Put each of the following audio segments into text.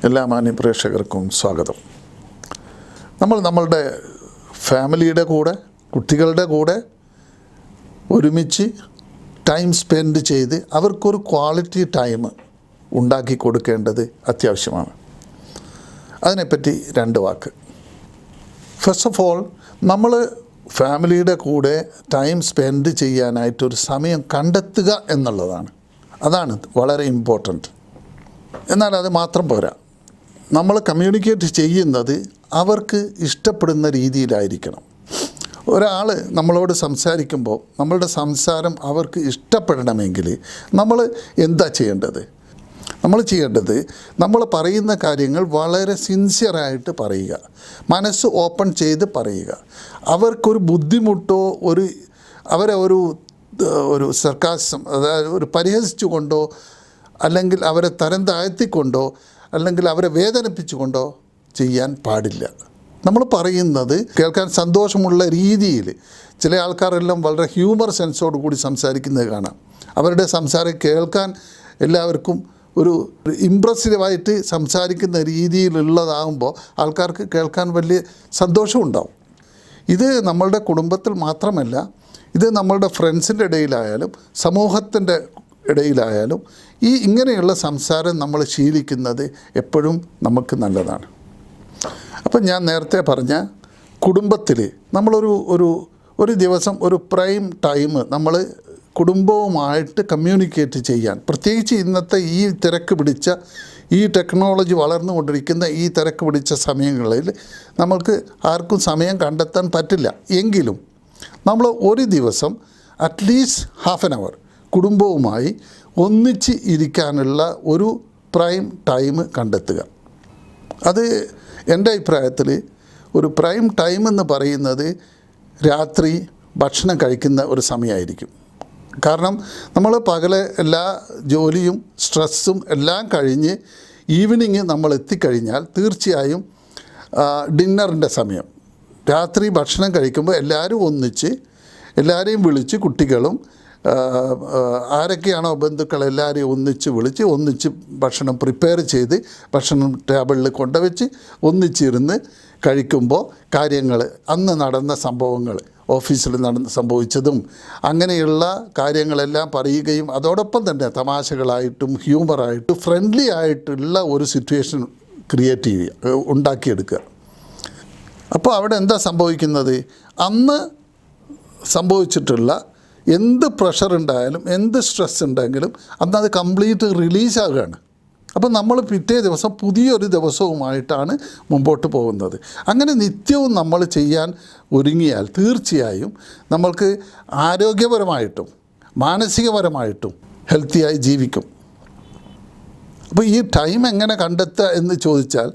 എല്ലാ മാന്യ പ്രേക്ഷകർക്കും സ്വാഗതം. നമ്മളുടെ ഫാമിലിയുടെ കൂടെ, കുട്ടികളുടെ കൂടെ ഒരുമിച്ച് ടൈം സ്പെൻഡ് ചെയ്ത് അവർക്കൊരു ക്വാളിറ്റി ടൈം ഉണ്ടാക്കി കൊടുക്കേണ്ടത് അത്യാവശ്യമാണ്. അതിനെപ്പറ്റി രണ്ട് വാക്ക്. ഫസ്റ്റ് ഓഫ് ഓൾ, നമ്മൾ ഫാമിലിയുടെ കൂടെ ടൈം സ്പെൻഡ് ചെയ്യാനായിട്ടൊരു സമയം കണ്ടെത്തുക എന്നുള്ളതാണ്. അതാണ് വളരെ ഇമ്പോർട്ടൻറ്റ്. എന്നാൽ അത് മാത്രം പോരാ. നമ്മൾ കമ്മ്യൂണിക്കേറ്റ് ചെയ്യുന്നത് അവർക്ക് ഇഷ്ടപ്പെടുന്ന രീതിയിലായിരിക്കണം. ഒരാൾ നമ്മളോട് സംസാരിക്കുമ്പോൾ നമ്മളുടെ സംസാരം അവർക്ക് ഇഷ്ടപ്പെടണമെങ്കിൽ നമ്മൾ എന്താ ചെയ്യേണ്ടത്? നമ്മൾ പറയുന്ന കാര്യങ്ങൾ വളരെ സിൻസിയറായിട്ട് പറയുക, മനസ്സ് ഓപ്പൺ ചെയ്ത് പറയുക. അവർക്കൊരു ബുദ്ധിമുട്ടോ അവരെ ഒരു സർക്കാസം, അതായത് ഒരു പരിഹസിച്ചുകൊണ്ടോ അല്ലെങ്കിൽ അവരെ തരം താഴ്ത്തിക്കൊണ്ടോ അല്ലെങ്കിൽ അവരെ വേദനിപ്പിച്ചുകൊണ്ടോ ചെയ്യാൻ പാടില്ല. നമ്മൾ പറയുന്നത് കേൾക്കാൻ സന്തോഷമുള്ള രീതിയിൽ. ചില ആൾക്കാരെല്ലാം വളരെ ഹ്യൂമർ സെൻസോട് കൂടി സംസാരിക്കുന്നത് കാണാം. അവരുടെ സംസാരം കേൾക്കാൻ എല്ലാവർക്കും ഒരു ഇമ്പ്രസീവായിട്ട് സംസാരിക്കുന്ന രീതിയിലുള്ളതാകുമ്പോൾ ആൾക്കാർക്ക് കേൾക്കാൻ വലിയ സന്തോഷമുണ്ടാവും. ഇത് നമ്മളുടെ കുടുംബത്തിൽ മാത്രമല്ല, ഇത് നമ്മളുടെ ഫ്രണ്ട്സിൻ്റെ ഇടയിലായാലും സമൂഹത്തിൻ്റെ ഇടയിലായാലും ഇങ്ങനെയുള്ള സംസാരം നമ്മൾ ശീലിക്കുന്നത് എപ്പോഴും നമുക്ക് നല്ലതാണ്. അപ്പം ഞാൻ നേരത്തെ പറഞ്ഞ കുടുംബത്തിൽ നമ്മളൊരു ദിവസം ഒരു പ്രൈം ടൈം നമ്മൾ കുടുംബവുമായിട്ട് കമ്മ്യൂണിക്കേറ്റ് ചെയ്യാൻ, പ്രത്യേകിച്ച് ഇന്നത്തെ ഈ തിരക്ക് പിടിച്ച, ഈ ടെക്നോളജി വളർന്നുകൊണ്ടിരിക്കുന്ന ഈ തിരക്ക് പിടിച്ച സമയങ്ങളിൽ നമ്മൾക്ക് ആർക്കും സമയം കണ്ടെത്താൻ പറ്റില്ല. എങ്കിലും നമ്മൾ ഒരു ദിവസം അറ്റ്ലീസ്റ്റ് ഹാഫ് ആൻ അവർ കുടുംബവുമായി ഒന്നിച്ച് ഇരിക്കാനുള്ള ഒരു പ്രൈം ടൈം കണ്ടെത്തുക. അത് എൻ്റെ അഭിപ്രായത്തിൽ ഒരു പ്രൈം ടൈം എന്ന് പറയുന്നത് രാത്രി ഭക്ഷണം കഴിക്കുന്ന ഒരു സമയമായിരിക്കും. കാരണം നമ്മൾ പകലെ എല്ലാ ജോലിയും സ്ട്രെസ്സും എല്ലാം കഴിഞ്ഞ് ഈവനിങ് നമ്മൾ എത്തിക്കഴിഞ്ഞാൽ തീർച്ചയായും ഡിന്നറിൻ്റെ സമയം, രാത്രി ഭക്ഷണം കഴിക്കുമ്പോൾ എല്ലാവരും ഒന്നിച്ച്, എല്ലാവരെയും വിളിച്ച്, കുട്ടികളും ആരൊക്കെയാണോ ബന്ധുക്കൾ എല്ലാവരെയും ഒന്നിച്ച് ഭക്ഷണം പ്രിപ്പയർ ചെയ്ത് ഭക്ഷണം ടേബിളിൽ കൊണ്ടുവച്ച് ഒന്നിച്ചിരുന്ന് കഴിക്കുമ്പോൾ കാര്യങ്ങൾ, അന്ന് നടന്ന സംഭവങ്ങൾ, ഓഫീസിൽ സംഭവിച്ചതും അങ്ങനെയുള്ള കാര്യങ്ങളെല്ലാം പറയുകയും അതോടൊപ്പം തന്നെ തമാശകളായിട്ടും ഹ്യൂമറായിട്ടും ഫ്രണ്ട്ലി ആയിട്ടുള്ള ഒരു സിറ്റുവേഷൻ ക്രിയേറ്റ് ചെയ്യുക, ഉണ്ടാക്കിയെടുക്കുക. അപ്പോൾ അവിടെ എന്താ സംഭവിക്കുന്നത്? അന്ന് സംഭവിച്ചിട്ടുള്ള എന്ത് പ്രഷർ ഉണ്ടായാലും എന്ത് സ്ട്രെസ് ഉണ്ടെങ്കിലും അന്നത് കംപ്ലീറ്റ് റിലീസാകുകയാണ്. അപ്പോൾ നമ്മൾ പിറ്റേ ദിവസം പുതിയൊരു ദിവസവുമായിട്ടാണ് മുമ്പോട്ട് പോകുന്നത്. അങ്ങനെ നിത്യവും നമ്മൾ ചെയ്യാൻ ഒരുങ്ങിയാൽ തീർച്ചയായും നമ്മൾക്ക് ആരോഗ്യപരമായിട്ടും മാനസികപരമായിട്ടും ഹെൽത്തിയായി ജീവിക്കും. അപ്പോൾ ഈ ടൈം എങ്ങനെ കണ്ടെത്തുക എന്ന് ചോദിച്ചാൽ,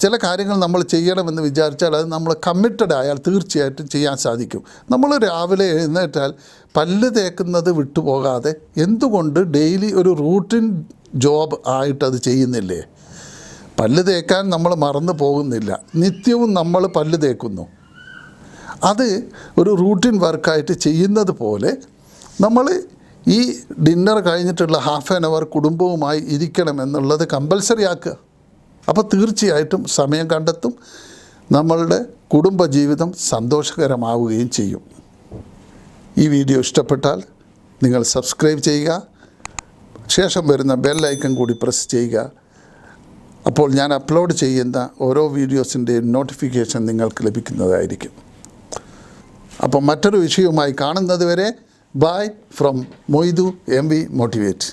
ചില കാര്യങ്ങൾ നമ്മൾ ചെയ്യണമെന്ന് വിചാരിച്ചാൽ അത് നമ്മൾ കമ്മിറ്റഡ് ആയാൽ തീർച്ചയായിട്ടും ചെയ്യാൻ സാധിക്കും. നമ്മൾ രാവിലെ എഴുന്നേറ്റാൽ പല്ല് തേക്കുന്നത് വിട്ടുപോകാതെ എന്തുകൊണ്ട് ഡെയിലി ഒരു റൂട്ടീൻ ജോബ് ആയിട്ടത് ചെയ്യുന്നില്ലേ? പല്ല് തേക്കാൻ നമ്മൾ മറന്നു പോകുന്നില്ല, നിത്യവും നമ്മൾ പല്ല് തേക്കുന്നു. അത് ഒരു റൂട്ടീൻ വർക്കായിട്ട് ചെയ്യുന്നത് പോലെ നമ്മൾ ഈ ഡിന്നർ കഴിഞ്ഞിട്ടുള്ള ഹാഫ് ആൻ അവർ കുടുംബവുമായി ഇരിക്കണമെന്നുള്ളത് കമ്പൽസറി ആക്കുക. അപ്പോൾ തീർച്ചയായിട്ടും സമയം കണ്ടെത്തും, നമ്മളുടെ കുടുംബജീവിതം സന്തോഷകരമാവുകയും ചെയ്യും. ഈ വീഡിയോ ഇഷ്ടപ്പെട്ടാൽ നിങ്ങൾ സബ്സ്ക്രൈബ് ചെയ്യുക, ശേഷം വരുന്ന ബെൽ ഐക്കൺ കൂടി പ്രസ് ചെയ്യുക. അപ്പോൾ ഞാൻ അപ്ലോഡ് ചെയ്യുന്ന ഓരോ വീഡിയോസിൻ്റെയും നോട്ടിഫിക്കേഷൻ നിങ്ങൾക്ക് ലഭിക്കുന്നതായിരിക്കും. അപ്പോൾ മറ്റൊരു വിഷയവുമായി കാണുന്നത് വരെ bye from Moidu MV motivate.